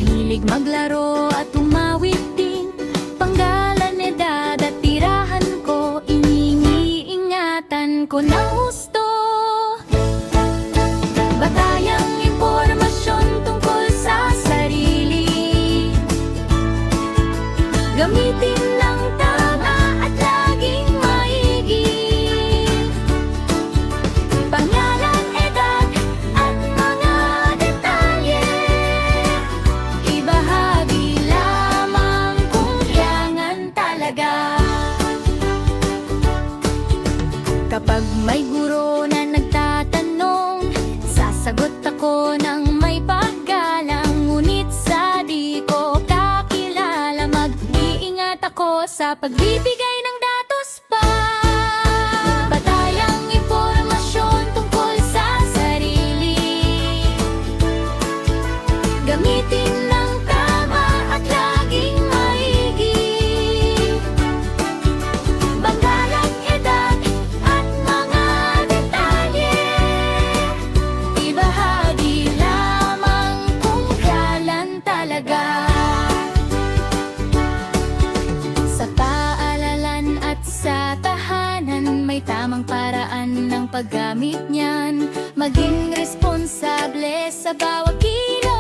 Mahilig maglaro at tumawid din. Panggalan, edad at tirahan ko, iniingatan ko ng husto. Batayang impormasyon tungkol sa sarili, gamitin ng tama at laging maigi. Pangalan, edad at mga detalye, ibahagi lamang kung kailangan talaga. Kapag may guro na nagtatanong, sasagot ako ng may paggalang. Ngunit sa di ko kakilala, mag-iingat ako sa pagbibigay ng datos pa. Batayang impormasyon tungkol sa sarili, gamitin ng tama at laging maigi. Banggalang, edad at mga detalye, ibahagi lamang kung kailan talaga. Sa paaralan at sa tahanan, may tamang paraan ng paggamit niyan. Maging responsable sa bawat kilos.